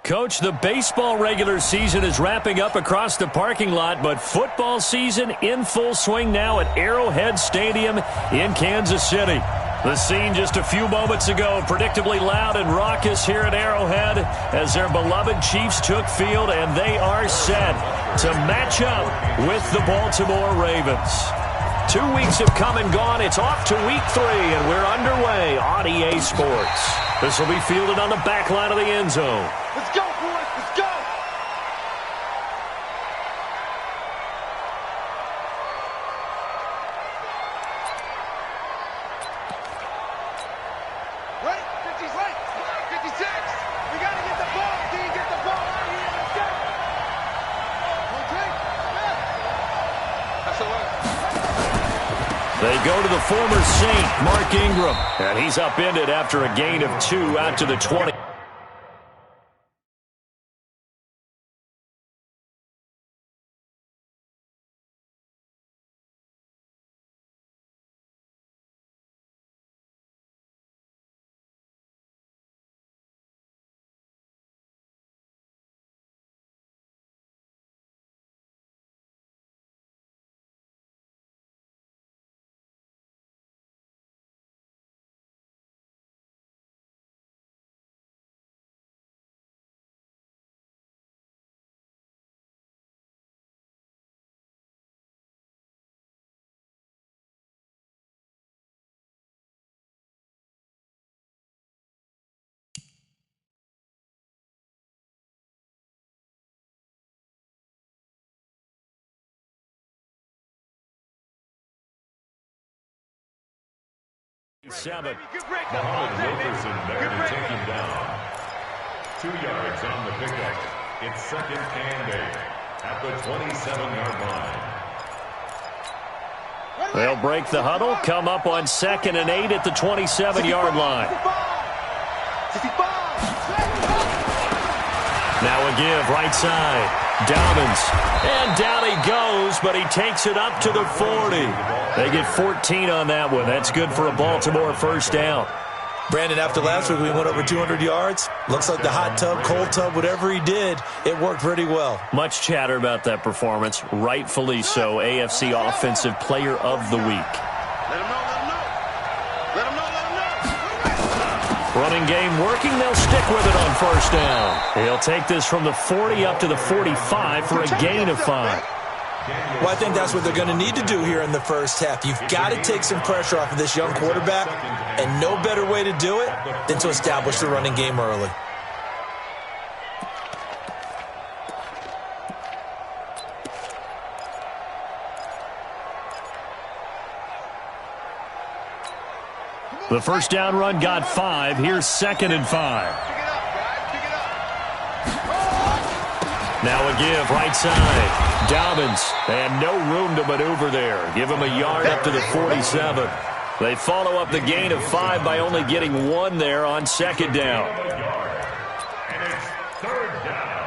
Coach, the baseball regular season is wrapping up across the parking lot, but football season in full swing now at Arrowhead Stadium in Kansas City. The scene just a few moments ago, predictably loud and raucous here at Arrowhead as their beloved Chiefs took field, and they are set to match up with the Baltimore Ravens. 2 weeks have come and gone. It's off to week 3, and we're underway on EA Sports. This will be fielded on the back line of the end zone. Let's go, boys. Let's go. Right? 50's right. 56. We got to get the ball. Can you get the ball out here? Let's go. Okay. That's the way. They go to the former Saint, Mark Ingram, and he's upended after a gain of 2 out to the 20. Seven. Muhammad Wilkerson there to take him down. 2 yards on the pickup. It's second and 8 at the 27-yard line. They'll break the huddle, come up on 2nd and 8 at the 27-yard line. Now a give, right side. Dobbins. And down he goes, but he takes it up to the 40. They get 14 on that one. That's good for a Baltimore first down. Brandon, after last week we went over 200 yards. Looks like the hot tub, cold tub, whatever he did, it worked pretty well. Much chatter about that performance. Rightfully so. AFC Offensive Player of the Week. Let him know, let him know. Let him know, let him know. Running game working. They'll stick with it on first down. He'll take this from the 40 up to the 45 for a gain of 5. Well, I think that's what they're going to need to do here in the first half. You've got to take some pressure off of this young quarterback, and no better way to do it than to establish the running game early. The first down run got 5. Here's 2nd and 5. Now a give, right side. Dobbins, and no room to maneuver there. Give him a yard up to the 47. They follow up the gain of 5 by only getting 1 there on 2nd down. And it's 3rd down.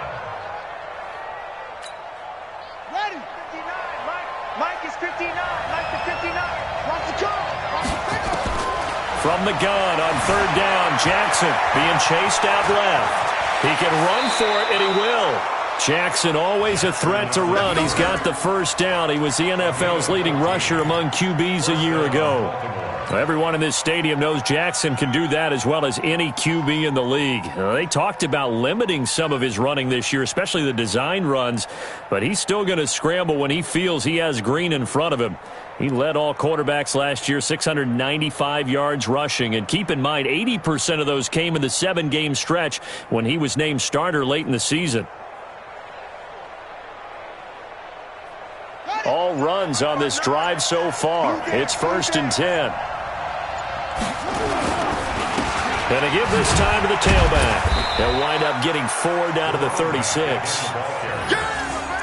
Ready. 59. Mike is 59. Mike is 59. Watch the go. From the gun on 3rd down, Jackson being chased out left. He can run for it, and he will. Jackson always a threat to run. He's got the first down. He was the NFL's leading rusher among QBs a year ago. Everyone in this stadium knows Jackson can do that as well as any QB in the league. They talked about limiting some of his running this year, especially the design runs, but he's still going to scramble when he feels he has green in front of him. He led all quarterbacks last year, 695 yards rushing. And keep in mind, 80% of those came in the 7-game stretch when he was named starter late in the season. All runs on this drive so far. It's 1st and 10. And they give this time to the tailback. They'll wind up getting 4 down to the 36.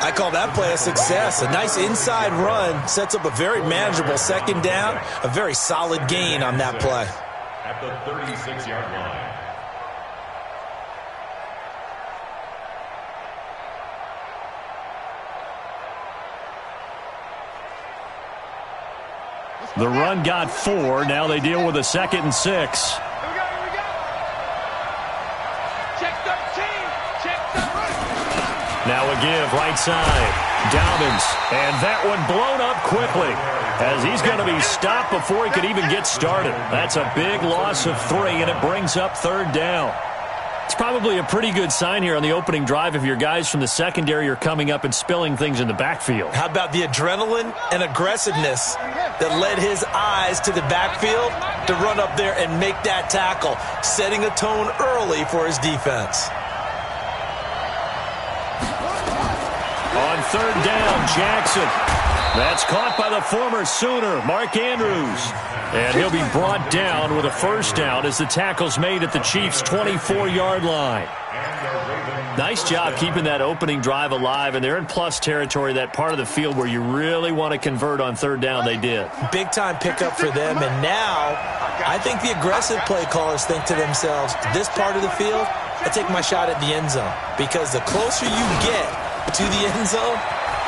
I call that play a success. A nice inside run sets up a very manageable 2nd down. A very solid gain on that play. At the 36-yard line. The run got 4. Now they deal with a 2nd and 6. Check 13. Check 13. Now a give right side. Dobbins. And that one blown up quickly as he's going to be stopped before he could even get started. That's a big loss of 3, and it brings up third down. It's probably a pretty good sign here on the opening drive if your guys from the secondary are coming up and spilling things in the backfield. How about the adrenaline and aggressiveness that led his eyes to the backfield to run up there and make that tackle, setting a tone early for his defense. On third down, Jackson. That's caught by the former Sooner, Mark Andrews. And he'll be brought down with a first down as the tackle's made at the Chiefs' 24-yard line. Nice job keeping that opening drive alive, and they're in plus territory, that part of the field where you really want to convert on third down. They did. Big-time pickup for them, and now I think the aggressive play callers think to themselves, this part of the field, I take my shot at the end zone, because the closer you get to the end zone,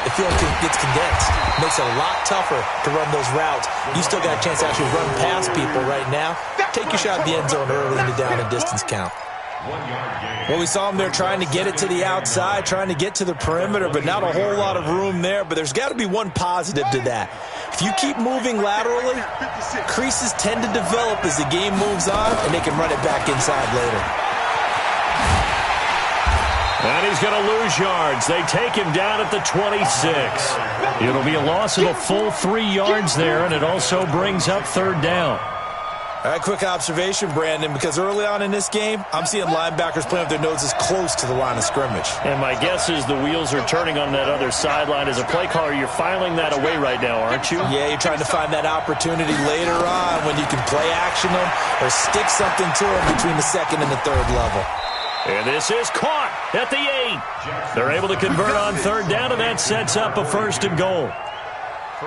the field gets condensed. Makes it a lot tougher to run those routes. You still got a chance to actually run past people right now. Take your shot at the end zone early in the down and distance count. Well, we saw them there trying to get it to the outside, trying to get to the perimeter, but not a whole lot of room there. But there's got to be one positive to that. If you keep moving laterally, creases tend to develop as the game moves on, and they can run it back inside later. And he's going to lose yards. They take him down at the 26. It'll be a loss of a full 3 yards there, and it also brings up third down. All right, quick observation, Brandon, because early on in this game, I'm seeing linebackers playing with their noses close to the line of scrimmage. And my guess is the wheels are turning on that other sideline. As a play caller, you're filing that away right now, aren't you? Yeah, you're trying to find that opportunity later on when you can play action them or stick something to them between the second and the third level. And this is caught at the 8. They're able to convert on third down, and that sets up a first and goal.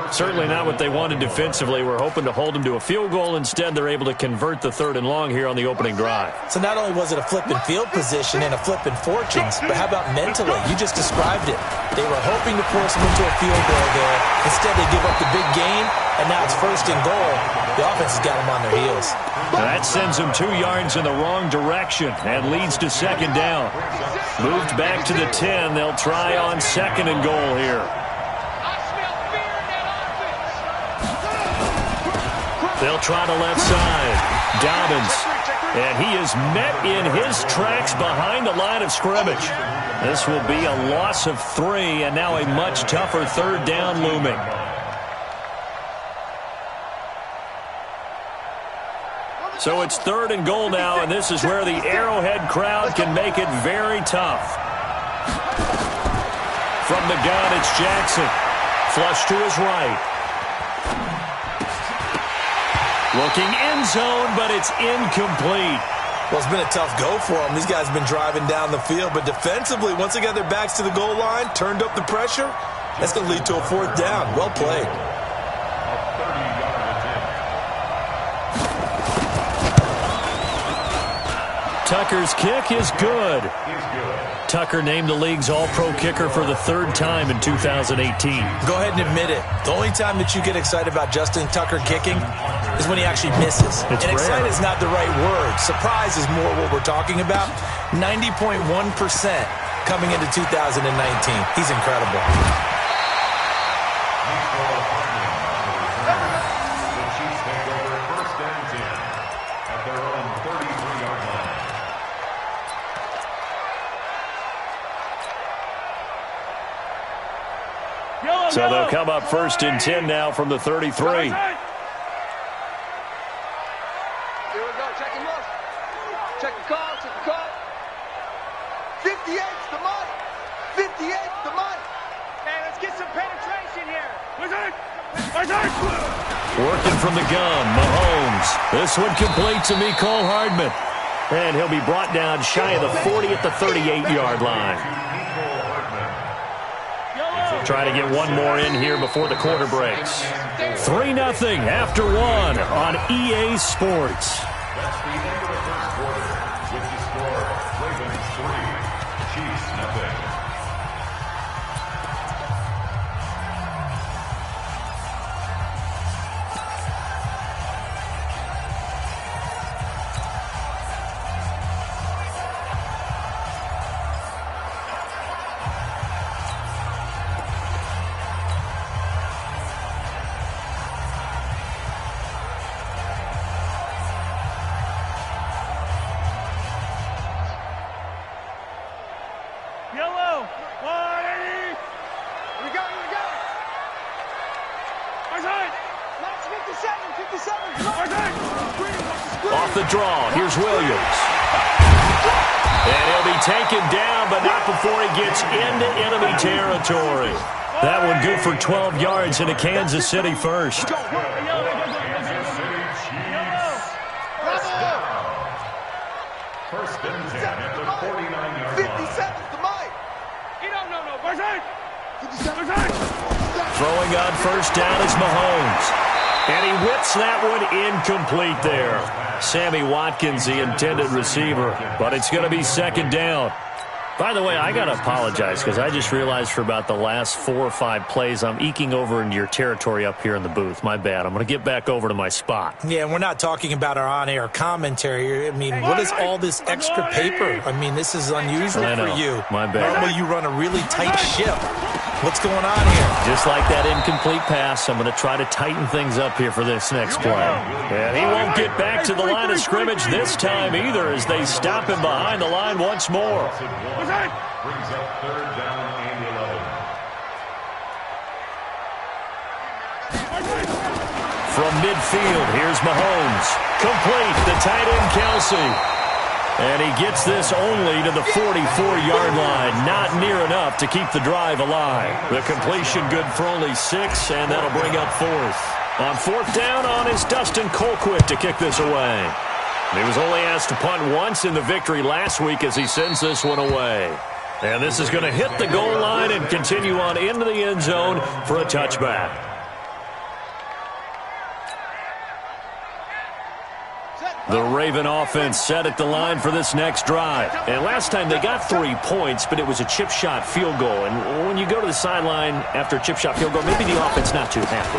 Certainly not what they wanted defensively. We're hoping to hold them to a field goal. Instead, they're able to convert the third and long here on the opening drive. So not only was it a flipping field position and a flipping fortunes, but how about mentally? You just described it. They were hoping to force them into a field goal there. Instead, they give up the big gain, and now it's first and goal. The offense has got them on their heels. Now that sends them 2 yards in the wrong direction and leads to second down. Moved back to the 10. They'll try on second and goal here. They'll try to left side. Dobbins. And he is met in his tracks behind the line of scrimmage. This will be a loss of 3, and now a much tougher third down looming. So it's third and goal now, and this is where the Arrowhead crowd can make it very tough. From the gun, it's Jackson. Flush to his right. Looking end zone, but it's incomplete. Well, it's been a tough go for them. These guys have been driving down the field, but defensively, once they got their backs to the goal line, turned up the pressure, that's going to lead to a fourth down. Well played. Tucker's kick is good. Tucker named the league's all-pro kicker for the 3rd time in 2018. Go ahead and admit it. The only time that you get excited about Justin Tucker kicking is when he actually misses. It's and rare. excited is not the right word. Surprise is more what we're talking about. 90.1% coming into 2019. He's incredible. The Chiefs take over first and 10 at their own 33-yard line. So they'll come up first and 10 now from the 33. Here we go. Check him up. Check the call. Check the call. 58's the money. 58's the money. Hey, let's get some penetration here. Working from the gun, Mahomes. This one complete to Mecole Hardman. And he'll be brought down shy of the 40 at the 38-yard line. Trying to get one more in here before the quarter breaks. 3-0 after 1 on EA Sports. That's the end of the first quarter with the score Ravens 3, Chiefs 0. draw. Here's Williams. And he'll be taken down, but not before he gets into enemy territory. That one good for 12 yards into Kansas City first. First and 10 at the 49-yard line. 50 seconds to Mike. Throwing on first down is Mahomes. And he whips that one incomplete there. Sammy Watkins, the intended receiver, but it's going to be second down. By the way, I got to apologize because I just realized for about the last 4 or 5 plays, I'm eking over into your territory up here in the booth. My bad. I'm going to get back over to my spot. Yeah, and we're not talking about our on-air commentary. I mean, what is all this extra paper? I mean, this is unusual for you. My bad. Normally you run a really tight ship. What's going on here? Just like that incomplete pass, I'm going to try to tighten things up here for this next play. And he won't get back to the line of scrimmage this time either as they stop him behind the line once more. Brings up third down and 11. From midfield, here's Mahomes. Complete, the tight end Kelsey. And he gets this only to the 44-yard line. Not near enough to keep the drive alive. The completion good for only 6, and that'll bring up fourth. On fourth down on is Dustin Colquitt to kick this away. He was only asked to punt once in the victory last week as he sends this one away. And this is going to hit the goal line and continue on into the end zone for a touchback. The Raven offense set at the line for this next drive. And last time they got 3 points, but it was a chip shot field goal. And when you go to the sideline after a chip shot field goal, maybe the offense not too happy.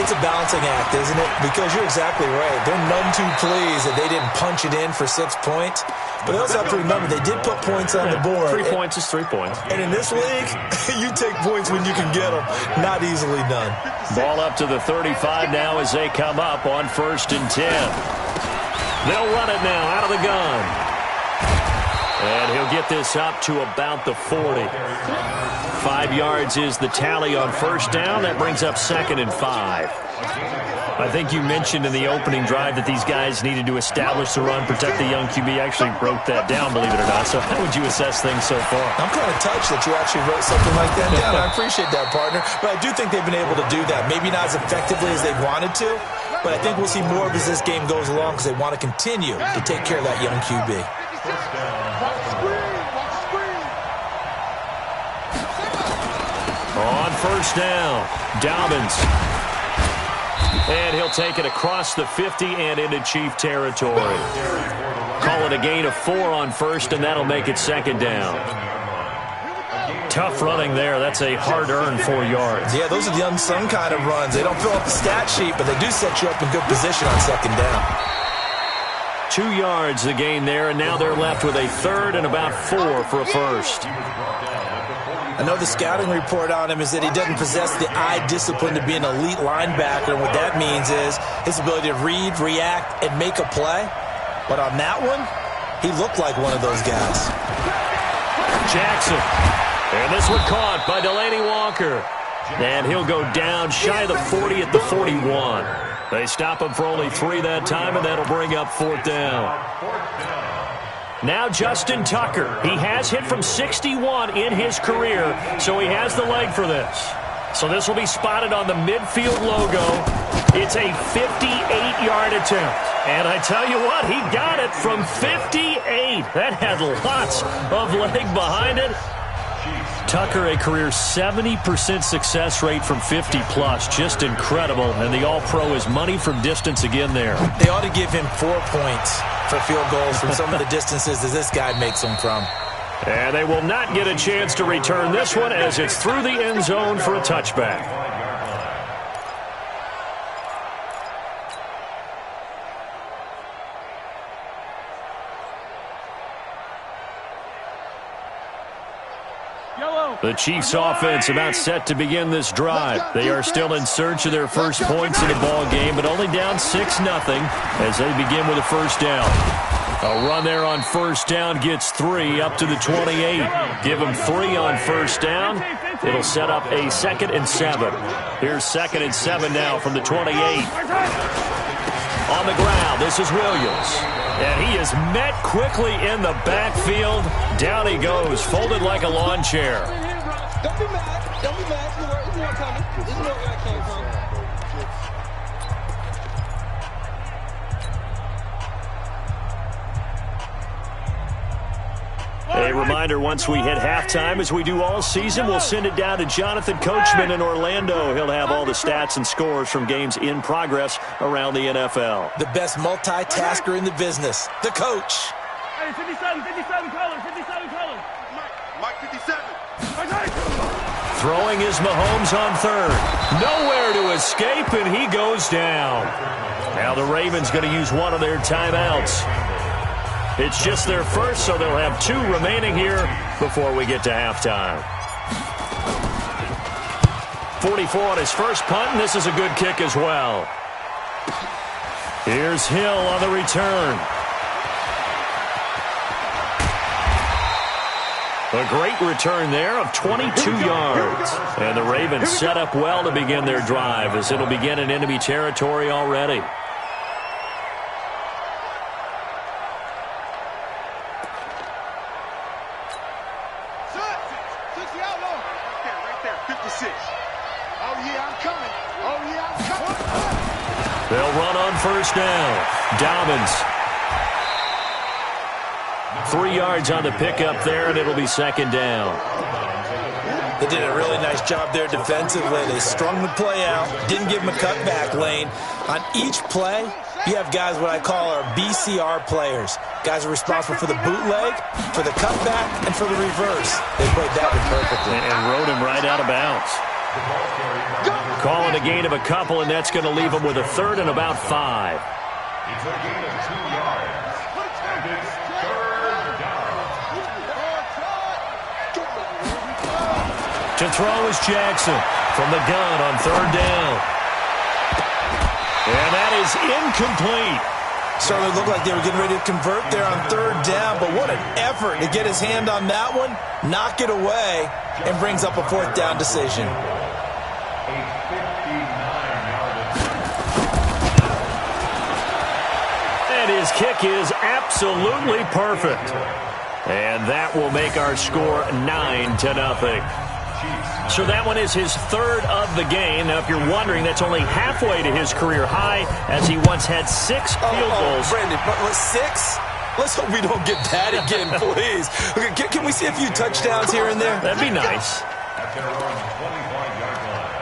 It's a balancing act, isn't it? Because you're exactly right. They're none too pleased that they didn't punch it in for 6 points. But they also have to remember they did put points on the board. 3 points is 3 points. And in this league, you take points when you can get them. Not easily done. Ball up to the 35 now as they come up on first and 10. They'll run it now out of the gun. And he'll get this up to about the 40. 5 yards is the tally on first down. That brings up second and 5. I think you mentioned in the opening drive that these guys needed to establish the run, protect the young QB. Actually wrote that down, believe it or not. So how would you assess things so far? I'm kind of touched that you actually wrote something like that down. I appreciate that, partner. But I do think they've been able to do that. Maybe not as effectively as they wanted to, but I think we'll see more of as this game goes along because they want to continue to take care of that young QB. On first down, Dobbins. And he'll take it across the 50 and into Chief territory. Call it a gain of 4 on first, and that'll make it second down. Tough running there. That's a hard-earned 4 yards. Yeah, those are the unsung kind of runs. They don't fill up the stat sheet, but they do set you up in good position on second down. 2 yards the gain there, and now they're left with a third and about 4 for a first. I know the scouting report on him is that he doesn't possess the eye discipline to be an elite linebacker, and what that means is his ability to read, react, and make a play. But on that one, he looked like one of those guys. Jackson. And this one caught by Delaney Walker. And he'll go down shy of the 40 at the 41. They stop him for only 3 that time, and that'll bring up fourth down. Now Justin Tucker. He has hit from 61 in his career, so he has the leg for this. So this will be spotted on the midfield logo. It's a 58-yard attempt. And I tell you what, he got it from 58. That had lots of leg behind it. Tucker, a career 70% success rate from 50-plus. Just incredible. And the All-Pro is money from distance again there. They ought to give him 4 points for field goals from some of the distances that this guy makes them from. And they will not get a chance to return this one as it's through the end zone for a touchback. The Chiefs offense about set to begin this drive. They are still in search of their first points in the ball game, but only down 6-0 as they begin with a first down. A run there on first down gets 3 up to the 28. Give them 3 on first down. It'll set up a 2nd and 7. Here's 2nd and 7 now from the 28. On the ground, this is Williams. And he is met quickly in the backfield. Down he goes, folded like a lawn chair. Don't be mad. Don't be mad. This is where it's coming. This is where it came from. A reminder, once we hit halftime, as we do all season, we'll send it down to Jonathan Coachman in Orlando. He'll have all the stats and scores from games in progress around the NFL. The best multitasker in the business, the coach. Hey, 57 colors, 57 colors. Mike 57. Throwing is Mahomes on third. Nowhere to escape, and he goes down. Now the Ravens going to use one of their timeouts. It's just their first, so they'll have 2 remaining here before we get to halftime. 44 on his first punt, and this is a good kick as well. Here's Hill on the return. A great return there of 22 yards. And the Ravens set up well to begin their drive, as it'll begin in enemy territory already. They'll run on first down. Dobbins. 3 yards on the pickup there, and it'll be second down. They did a really nice job there defensively. They strung the play out, didn't give him a cutback lane. On each play, you have guys what I call our BCR players. Guys are responsible for the bootleg, for the cutback, and for the reverse. They played that one perfectly. And rode him right out of bounds. Calling a gain of a couple, and that's going to leave him with a third and about 5. It's a gain of 2 yards. And it's third down. To throw is Jackson from the gun on third down. And that is incomplete. Started to look like they were getting ready to convert there on third down, but what an effort to get his hand on that one, knock it away, and brings up a fourth down decision. And his kick is absolutely perfect. And that will make our score 9-0. So that one is his third of the game. Now, if you're wondering, that's only halfway to his career high, as he once had 6 field goals. Brandon, but 6? Let's hope we don't get that again, please. Okay, can we see a few touchdowns here and there? That'd be nice. At their own 25-yard line.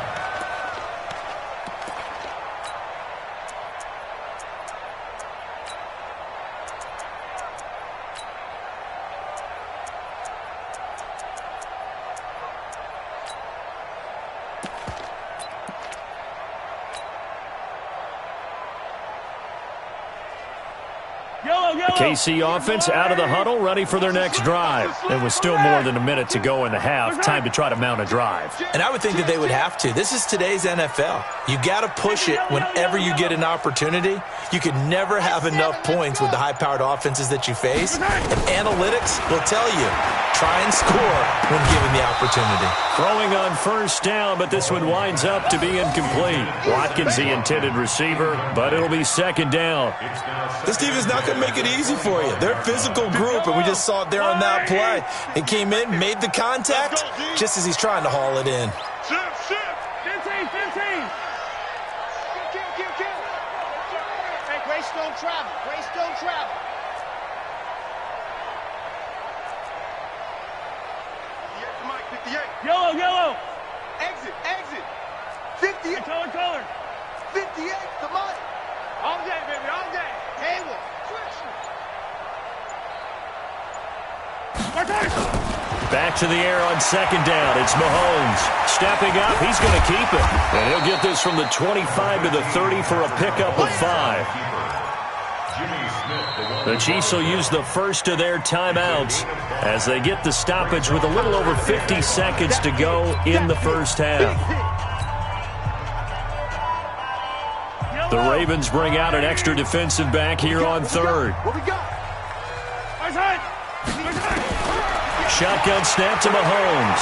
KC offense out of the huddle, ready for their next drive. And with still more than a minute to go in the half, time to try to mount a drive. And I would think that they would have to. This is today's NFL. You got to push it whenever you get an opportunity. You can never have enough points with the high-powered offenses that you face. And analytics will tell you, try and score when given the opportunity. Throwing on first down, but this one winds up to be incomplete. Watkins the intended receiver, but it'll be second down. This team is not going to make it easy for you. They're a physical group, and we just saw it there on that play. He came in, made the contact, just as he's trying to haul it in. 15. Hey, Grace don't travel. Grace don't travel. Mike, 58. Yellow. Exit. 58. Color. 58 to Mike. All day, baby, all day. Hayward. Back to the air on second down. It's Mahomes. Stepping up, he's going to keep it. And he'll get this from the 25 to the 30 for a pickup of 5. The Chiefs will use the first of their timeouts as they get the stoppage with a little over 50 seconds to go in the first half. The Ravens bring out an extra defensive back here on third. What we got? Shotgun snap to Mahomes.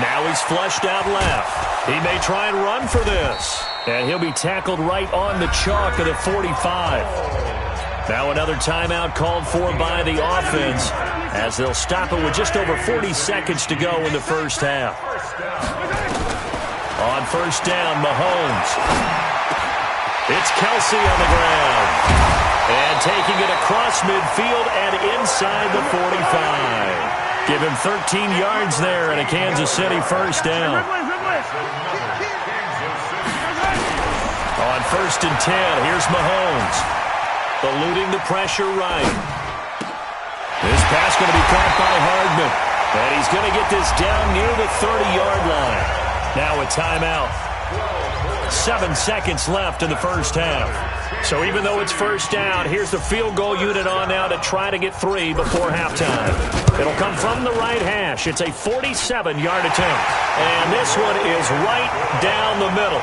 Now he's flushed out left. He may try and run for this. And he'll be tackled right on the chalk of the 45. Now another timeout called for by the offense as they'll stop it with just over 40 seconds to go in the first half. On first down, Mahomes. It's Kelsey on the ground. And taking it across midfield and inside the 45. Give him 13 yards there and a Kansas City first down. On first and 10, here's Mahomes. Eluding the pressure right. This pass going to be caught by Hardman. And he's going to get this down near the 30-yard line. Now a timeout. 7 seconds left in the first half. So even though it's first down, here's the field goal unit on now to try to get 3 before halftime. It'll come from the right hash. It's a 47-yard attempt. And this one is right down the middle.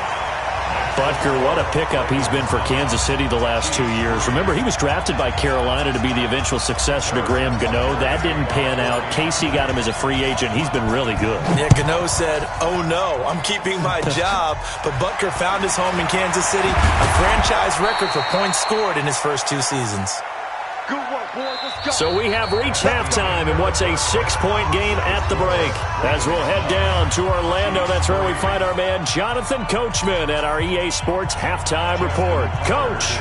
Butker, what a pickup he's been for Kansas City the last 2 years. Remember, he was drafted by Carolina to be the eventual successor to Graham Gano. That didn't pan out. Casey got him as a free agent. He's been really good. Yeah, Gano said, oh no, I'm keeping my job. But Butker found his home in Kansas City. A franchise record for points scored in his first 2 seasons. Good work, boys. Let's go. So we have reached halftime in what's a 6-point game at the break. As we'll head down to Orlando, that's where we find our man Jonathan Coachman at our EA Sports Halftime Report. Coach,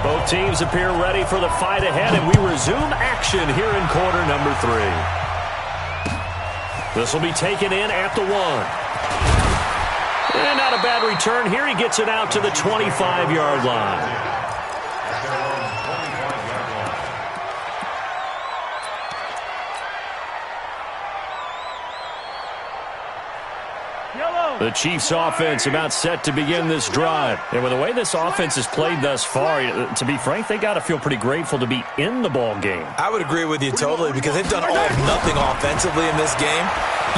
both teams appear ready for the fight ahead, and we resume action here in quarter number 3. This will be taken in at the 1. And not a bad return here. He gets it out to the 25-yard line. The Chiefs offense about set to begin this drive. And with the way this offense has played thus far, to be frank, they got to feel pretty grateful to be in the ball game. I would agree with you totally because they've done all of nothing offensively in this game,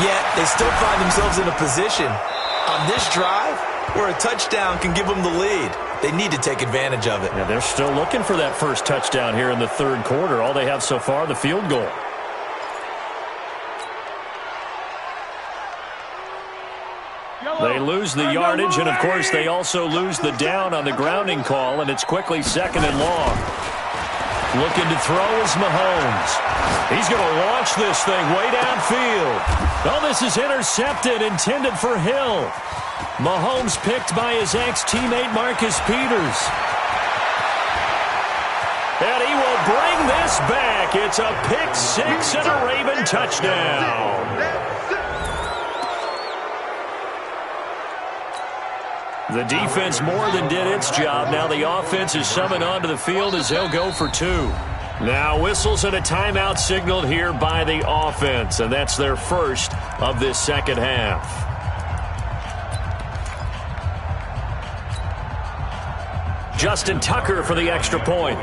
yet they still find themselves in a position on this drive where a touchdown can give them the lead. They need to take advantage of it. Yeah, they're still looking for that first touchdown here in the third quarter. All they have so far, the field goal. They lose the yardage, and, of course, they also lose the down on the grounding call, and it's quickly 2nd and long. Looking to throw is Mahomes. He's going to launch this thing way downfield. Oh, this is intercepted, intended for Hill. Mahomes picked by his ex-teammate Marcus Peters. And he will bring this back. It's a pick 6 and a Raven touchdown. The defense more than did its job. Now the offense is summoned onto the field as they'll go for 2. Now whistles and a timeout signaled here by the offense, and that's their first of this second half. Justin Tucker for the extra point.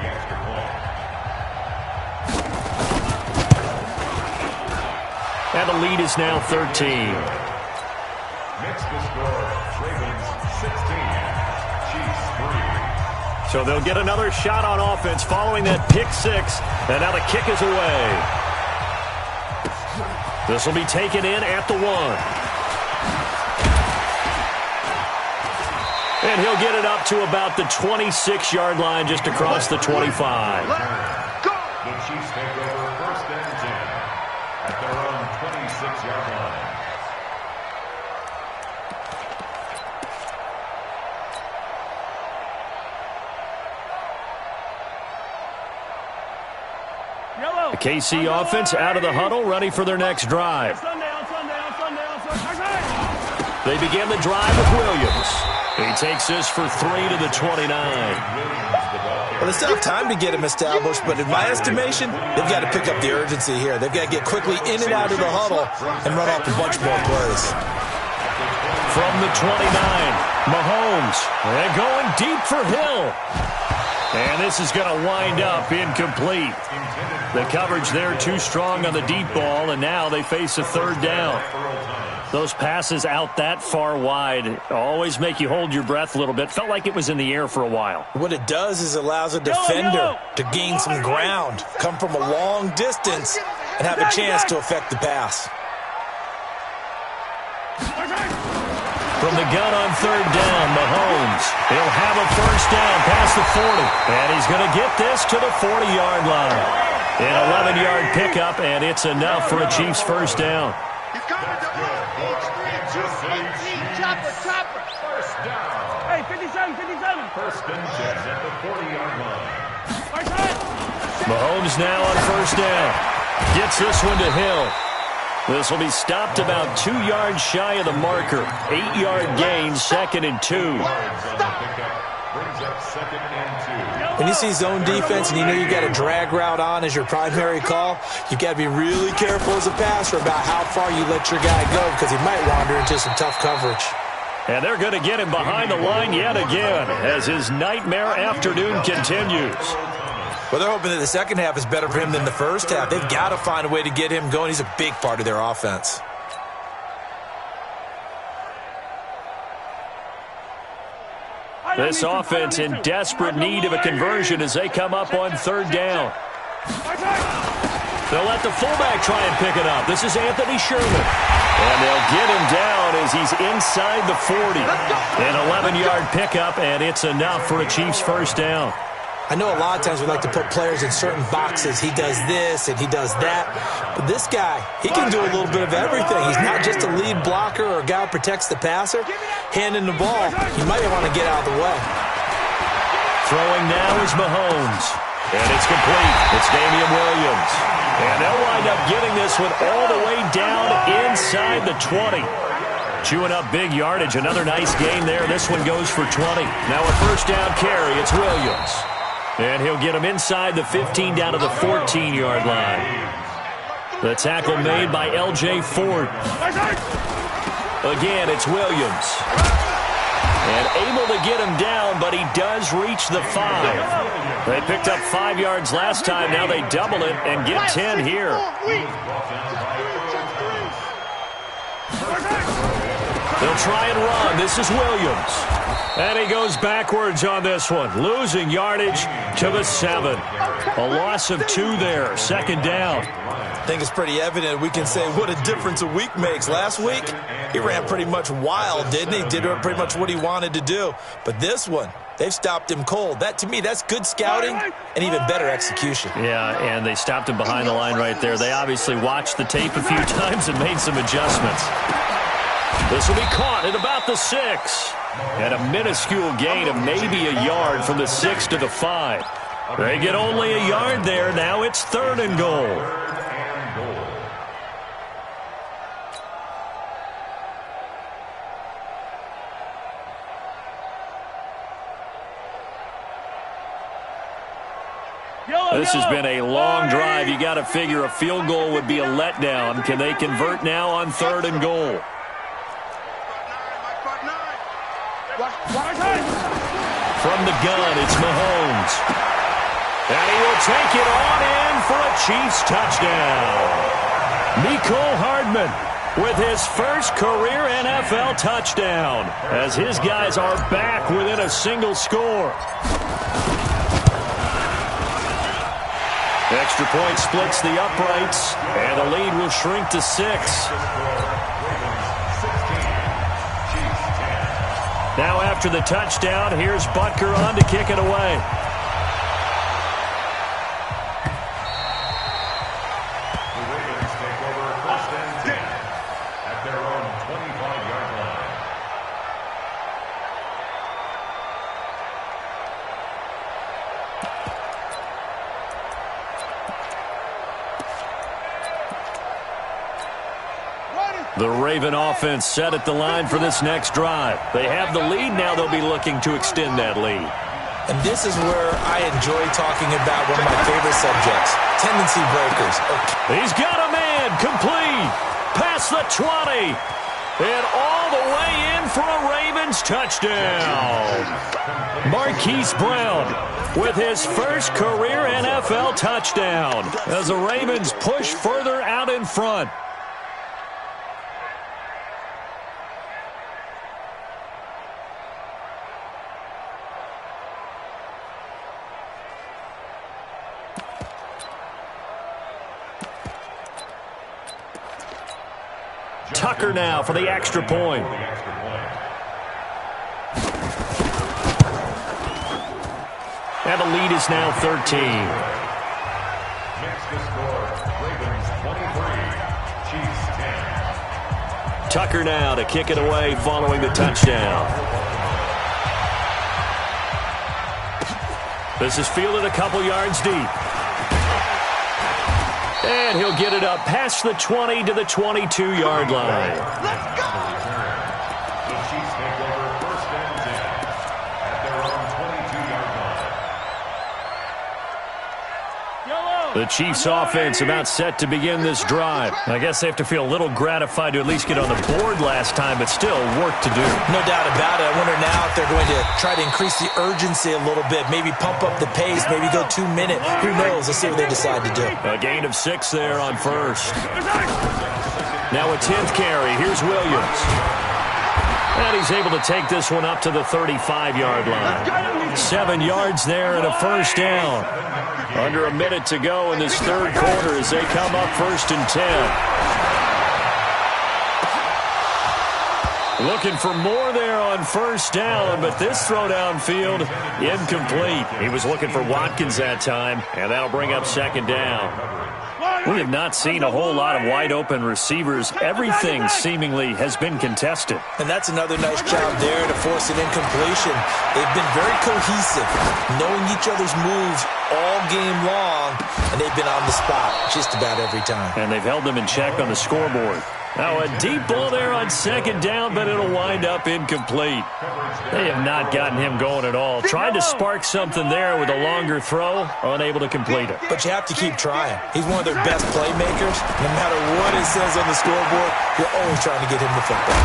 And the lead is now 13. Next to score, Ravens 16, Chiefs 3. So they'll get another shot on offense following that pick 6. And now the kick is away. This will be taken in at the 1. And he'll get it up to about the 26-yard line just across the 25. The Chiefs take over 1st and 10 at their own 26-yard line. The KC offense out of the huddle, ready for their next drive. They begin the drive with Williams. He takes this for 3 to the 29. Well, they still have time to get him established, but in my estimation, they've got to pick up the urgency here. They've got to get quickly in and out of the huddle and run off a bunch more plays. From the 29, Mahomes. And going deep for Hill. And this is going to wind up incomplete. The coverage there too strong on the deep ball, and now they face a 3rd down. Those passes out that far wide always make you hold your breath a little bit. Felt like it was in the air for a while. What it does is allows a defender to gain some ground, come from a long distance, and have a chance to affect the pass. From the gun on third down, Mahomes. He'll have a first down past the 40. And he's going to get this to the 40-yard line. An 11-yard pickup, and it's enough for a Chiefs first down. He's coming to run. Each 3, 2, 18. Chopper. First down. Hey, 57. First and 10 at the 40-yard line. Mahomes now on first down. Gets this one to Hill. This will be stopped about 2 yards shy of the marker. 8-yard gain, 2nd and 2. Yards on the pickup. Brings up 2nd and 2. When you see zone defense and you know you got a drag route on as your primary call, you got to be really careful as a passer about how far you let your guy go because he might wander into some tough coverage. And they're going to get him behind the line yet again as his nightmare afternoon continues. Well, they're hoping that the second half is better for him than the first half. They've got to find a way to get him going. He's a big part of their offense. This offense in desperate need of a conversion as they come up on third down. They'll let the fullback try and pick it up. This is Anthony Sherman. And they'll get him down as he's inside the 40. An 11-yard pickup, and it's enough for a Chiefs first down. I know a lot of times we like to put players in certain boxes. He does this and he does that. But this guy, he can do a little bit of everything. He's not just a lead blocker or a guy who protects the passer. Handing the ball, you might want to get out of the way. Throwing now is Mahomes. And it's complete. It's Damian Williams. And they'll wind up getting this one all the way down inside the 20. Chewing up big yardage. Another nice gain there. This one goes for 20. Now a first down carry. It's Williams. And he'll get him inside the 15 down to the 14-yard line. The tackle made by L.J. Ford. Again, it's Williams. And able to get him down, but he does reach the 5. They picked up 5 yards last time. Now they double it and get 10 here. They'll try and run. This is Williams. And he goes backwards on this one, losing yardage to the 7. A loss of 2 there, second down. I think it's pretty evident. We can say what a difference a week makes. Last week, he ran pretty much wild, didn't he? Did pretty much what he wanted to do. But this one, they've stopped him cold. That, to me, that's good scouting and even better execution. Yeah, and they stopped him behind the line right there. They obviously watched the tape a few times and made some adjustments. This will be caught at about the 6. And a minuscule gain of maybe a yard from the 6 to the 5. They get only a yard there. Now it's 3rd and goal. This has been a long drive. You got to figure a field goal would be a letdown. Can they convert now on 3rd and goal? From the gun, it's Mahomes. And he will take it on in for a Chiefs touchdown. Mecole Hardman with his first career NFL touchdown as his guys are back within a single score. Extra point splits the uprights, and the lead will shrink to 6. Now after the touchdown, here's Butker on to kick it away. The Ravens take over 1st and 10 at their own 25-yard line. The Raven offense set at the line for this next drive. They have the lead. Now they'll be looking to extend that lead. And this is where I enjoy talking about one of my favorite subjects, tendency breakers. Okay. He's got a man, complete, past the 20, and all the way in for a Ravens touchdown. Marquise Brown with his first career NFL touchdown as the Ravens push further out in front. Tucker now for the extra point. and the lead is now 13. Makes the score Ravens 23, Chiefs 10. Tucker now to kick it away following the touchdown. This is fielded a couple yards deep. And he'll get it up past the 20 to the 22-yard line. Let's go! The Chiefs take over first and 10 at their own 22-yard line. The Chiefs offense about set to begin this drive. I guess they have to feel a little gratified to at least get on the board last time, but still work to do. No doubt about it. I wonder now if they're going to try to increase the urgency a little bit, maybe pump up the pace, maybe go 2 minute. Who knows? Let's see what they decide to do. A gain of 6 there on first. Now a 10th carry. Here's Williams. And he's able to take this one up to the 35-yard line. 7 yards there and a first down. Under a minute to go in this third quarter as they come up first and 10. Looking for more there on first down, but this throw downfield incomplete. He was looking for Watkins that time, and that'll bring up second down. We have not seen a whole lot of wide-open receivers. Everything seemingly has been contested. And that's another nice job there to force an incompletion. They've been very cohesive, knowing each other's moves all game long, and they've been on the spot just about every time. And they've held them in check on the scoreboard. Now a deep ball there on second down, but it'll wind up incomplete. They have not gotten him going at all. Tried to spark something there with a longer throw, unable to complete it. But you have to keep trying. He's one of their best playmakers. No matter what it says on the scoreboard, you're always trying to get him the football.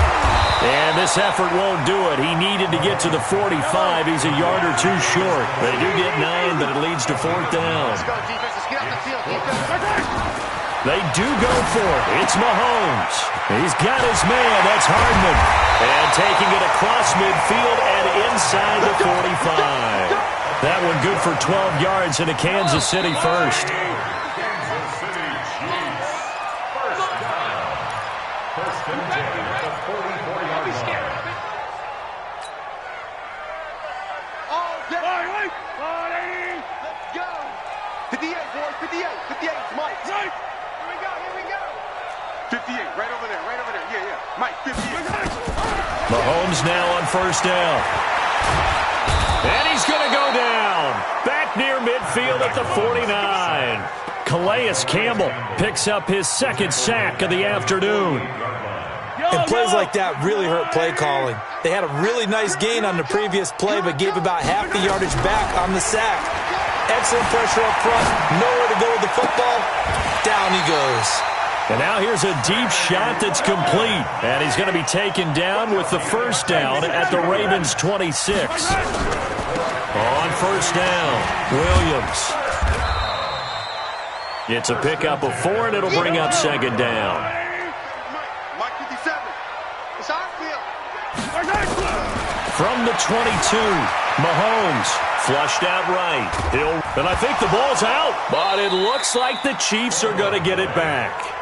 And this effort won't do it. He needed to get to the 45. He's a yard or two short. They do get 9, but it leads to fourth down. Let's go, defense. Let's get off the field, defense. They do go for it. It's Mahomes. He's got his man. That's Hardman. And taking it across midfield and inside the 45. That one good for 12 yards into Kansas City first. Kansas City Chiefs. First down. First and 10 at the 44-yard line. All day. Let's go. 58, boys. 58. 58. Mike. Here we go. 58. Right over there. Yeah. Mike, 58. Mahomes now on first down. And he's going to go down. Back near midfield at the 49. Calais Campbell picks up his second sack of the afternoon. And plays like that really hurt play calling. They had a really nice gain on the previous play, but gave about half the yardage back on the sack. Excellent pressure up front. Nowhere to go with the football. Down he goes. And now here's a deep shot that's complete. And he's going to be taken down with the first down at the Ravens 26. On first down, Williams. It's a pickup of 4, and it'll bring up second down. Mike, 57. It's our field. From the 22, Mahomes flushed out right. And I think the ball's out, but it looks like the Chiefs are going to get it back.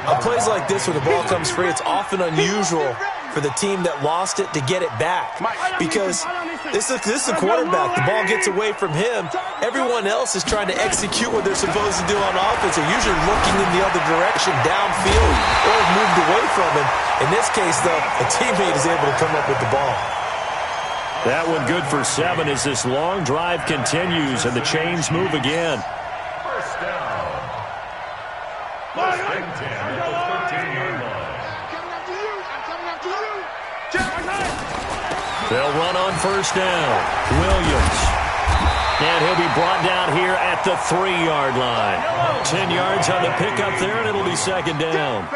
On plays like this where the ball comes free, it's often unusual for the team that lost it to get it back. Because this is a quarterback. The ball gets away from him. Everyone else is trying to execute what they're supposed to do on offense. They're usually looking in the other direction, downfield, or moved away from him. In this case, though, a teammate is able to come up with the ball. That one good for 7 as this long drive continues and the chains move again. First down. First and 10 at the 13-yard line. Coming after you. I'm coming after you. They'll run on first down. Williams. And he'll be brought down here at the 3-yard line. 10 yards on the pickup there, and it'll be second down.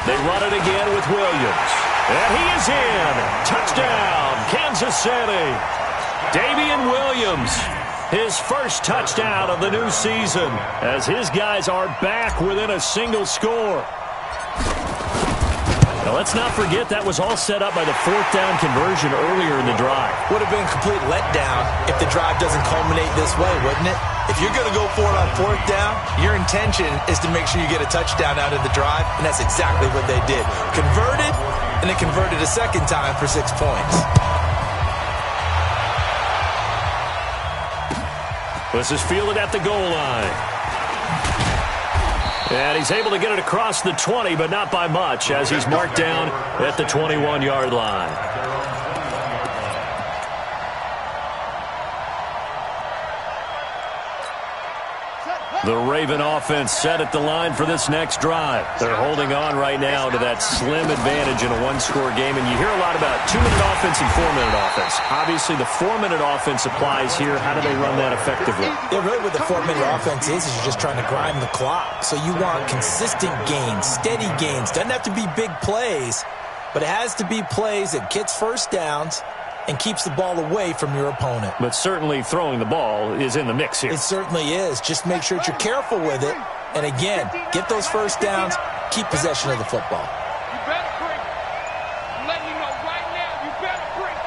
They run it again with Williams. And he is in. Touchdown, Kansas City. Damian Williams. His first touchdown of the new season as his guys are back within a single score. Now, let's not forget that was all set up by the fourth down conversion earlier in the drive. Would have been a complete letdown if the drive doesn't culminate this way, wouldn't it? If you're going to go for it on fourth down, your intention is to make sure you get a touchdown out of the drive, and that's exactly what they did. Converted, and then converted a second time for 6 points. This is fielded at the goal line. And he's able to get it across the 20, but not by much, as he's marked down at the 21-yard line. The Raven offense set at the line for this next drive. They're holding on right now to that slim advantage in a one-score game. And you hear a lot about 2-minute offense and 4-minute offense. Obviously, the 4-minute offense applies here. How do they run that effectively? Yeah, really what the 4-minute offense is you're just trying to grind the clock. So you want consistent gains, steady gains. Doesn't have to be big plays, but it has to be plays that gets first downs and keeps the ball away from your opponent. But certainly throwing the ball is in the mix here. It certainly is. Just make sure that you're careful with it. And again, get those first downs, keep possession of the football. You better bring. I'm letting you know right now, you better bring.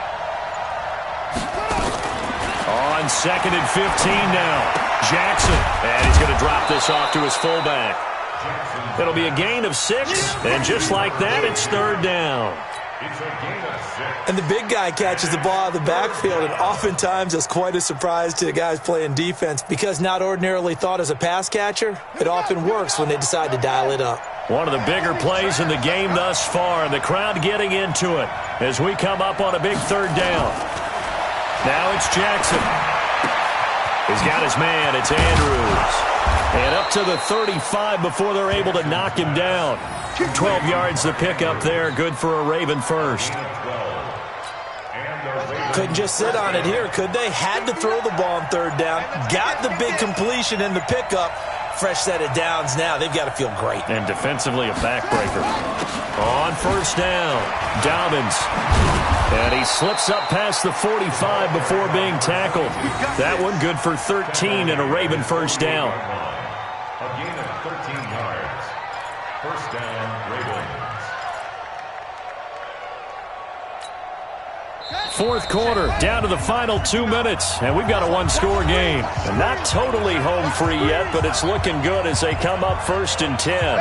On 2nd and 15 now. Jackson. And he's going to drop this off to his fullback. It'll be a gain of 6. And just like that, it's 3rd down. And the big guy catches the ball out of the backfield, and oftentimes it's quite a surprise to the guys playing defense because not ordinarily thought as a pass catcher, it often works when they decide to dial it up. One of the bigger plays in the game thus far, and the crowd getting into it as we come up on a big 3rd down. Now it's Jackson. He's got his man. It's Andrews. And up to the 35 before they're able to knock him down. 12 yards to pick up there. Good for a Raven first. Couldn't just sit on it here, could they? Had to throw the ball on 3rd down. Got the big completion in the pickup. Fresh set of downs now. They've got to feel great. And defensively a backbreaker. On 1st down, Dobbins. And he slips up past the 45 before being tackled. That one good for 13 and a Raven 1st down. A gain of 13 yards. 1st down, Ravens. 4th quarter, down to the final 2 minutes, and we've got a one-score game. And not totally home free yet, but it's looking good as they come up 1st and 10.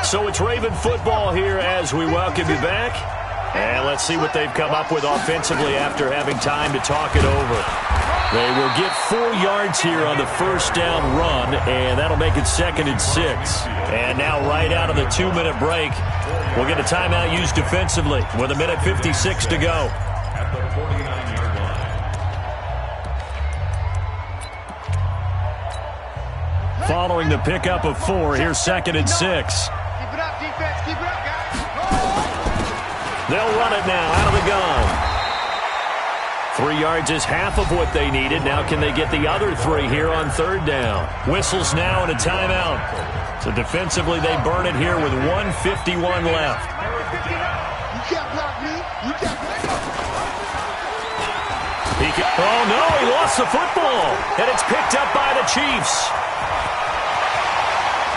So it's Raven football here as we welcome you back. And let's see what they've come up with offensively after having time to talk it over. They will get 4 yards here on the 1st down run, and that'll make it 2nd and 6. And now right out of the 2-minute break, we'll get a timeout used defensively with 1:56 to go. At the 49-yard line. Following the pickup of 4, here's 2nd and 6. Keep it up, defense. Keep it up, guys. They'll run it now out of the gun. 3 yards is half of what they needed. Now can they get the other 3 here on 3rd down? Whistles now and a timeout. So defensively they burn it here with 1:51 left. You can't block me. You can't block me. Oh no, he lost the football. And it's picked up by the Chiefs.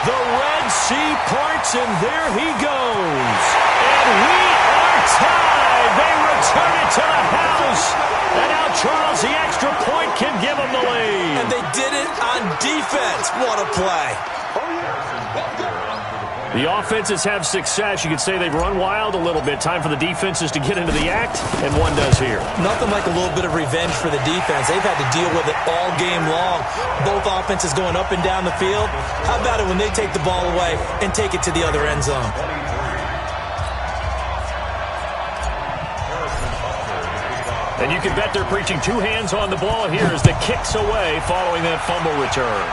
The Red Sea parts, and there he goes. And we are tied. They return it to the house. And now Charles, the extra point, can give them the lead. And they did it on defense. What a play. The offenses have success. You could say they've run wild a little bit. Time for the defenses to get into the act, and one does here. Nothing like a little bit of revenge for the defense. They've had to deal with it all game long. Both offenses going up and down the field. How about it when they take the ball away and take it to the other end zone? And you can bet they're preaching 2 hands on the ball here as the kick's away following that fumble return.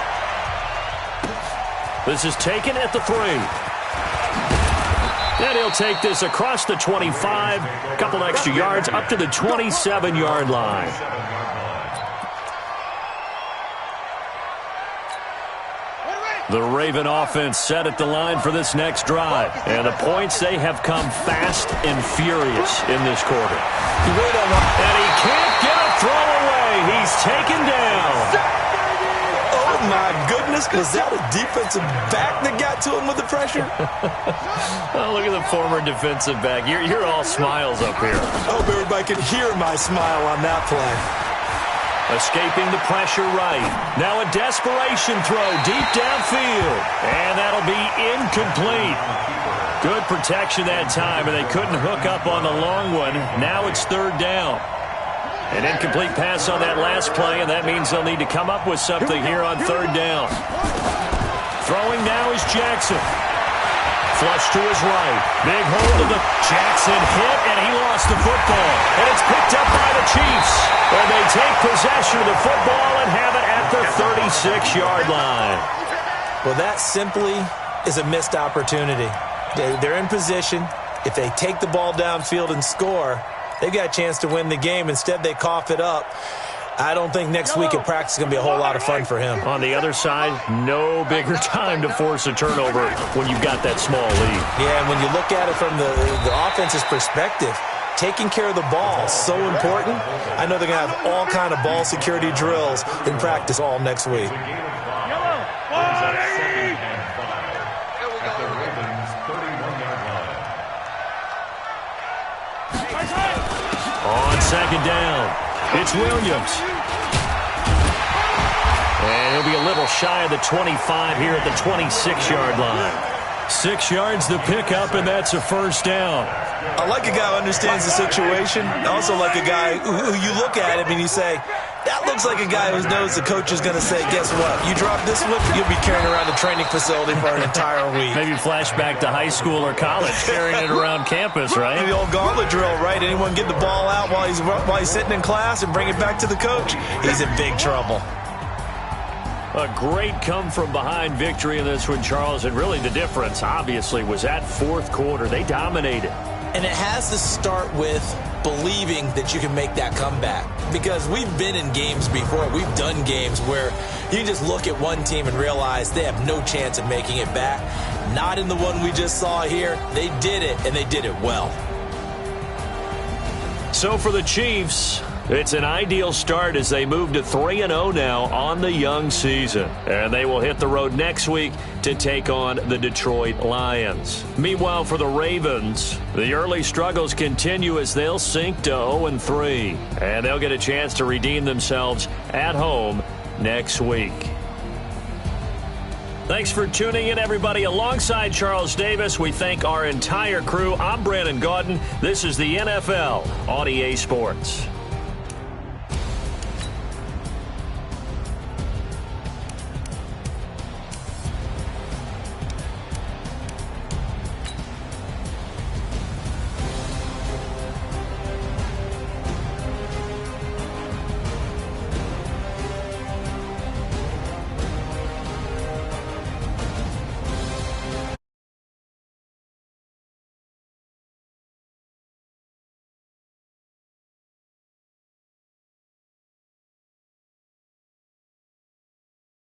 This is taken at the 3. And he'll take this across the 25, a couple extra yards, up to the 27-yard line. The Raven offense set at the line for this next drive. And the points, they have come fast and furious in this quarter. And he can't get a throw away. He's taken down. Oh, my goodness. Was that a defensive back that got to him with the pressure? Oh, look at the former defensive back. You're all smiles up here. I hope everybody could hear my smile on that play. Escaping the pressure right. Now a desperation throw deep downfield. And that'll be incomplete. Good protection that time, and they couldn't hook up on the long one. Now it's third down. An incomplete pass on that last play, and that means they'll need to come up with something here on third down. Throwing now is Jackson. Flush to his right. Big hold of the Jackson hit, and he lost the football. And it's picked up by the Chiefs. And they take possession of the football and have it at the 36-yard line. Well, that simply is a missed opportunity. They're in position. If they take the ball downfield and score, they've got a chance to win the game. Instead, they cough it up. I don't think next week at practice is going to be a whole lot of fun for him. On the other side, no bigger time to force a turnover when you've got that small lead. Yeah, and when you look at it from the offense's perspective, taking care of the ball is so important. I know they're going to have all kind of ball security drills in practice all next week. On second down, it's Williams. And he'll be a little shy of the 25 here at the 26-yard line. 6 yards the pickup, and that's a first down. I like a guy who understands the situation. I also like a guy who you look at him and you say, that looks like a guy who knows the coach is going to say, guess what? You drop this one, you'll be carrying around the training facility for an entire week. Maybe flashback to high school or college, carrying it around campus, right? The old gauntlet drill, right? Anyone get the ball out while he's sitting in class and bring it back to the coach? He's in big trouble. A great come-from-behind victory in this one, Charles, and really the difference, obviously, was that fourth quarter. They dominated. And it has to start with believing that you can make that comeback. Because we've been in games before. We've done games where you just look at one team and realize they have no chance of making it back. Not in the one we just saw here. They did it, and they did it well. So for the Chiefs, it's an ideal start as they move to 3-0 now on the young season. And they will hit the road next week to take on the Detroit Lions. Meanwhile, for the Ravens, the early struggles continue as they'll sink to 0-3. And they'll get a chance to redeem themselves at home next week. Thanks for tuning in, everybody. Alongside Charles Davis, we thank our entire crew. I'm Brandon Gaudin. This is the NFL on EA Sports.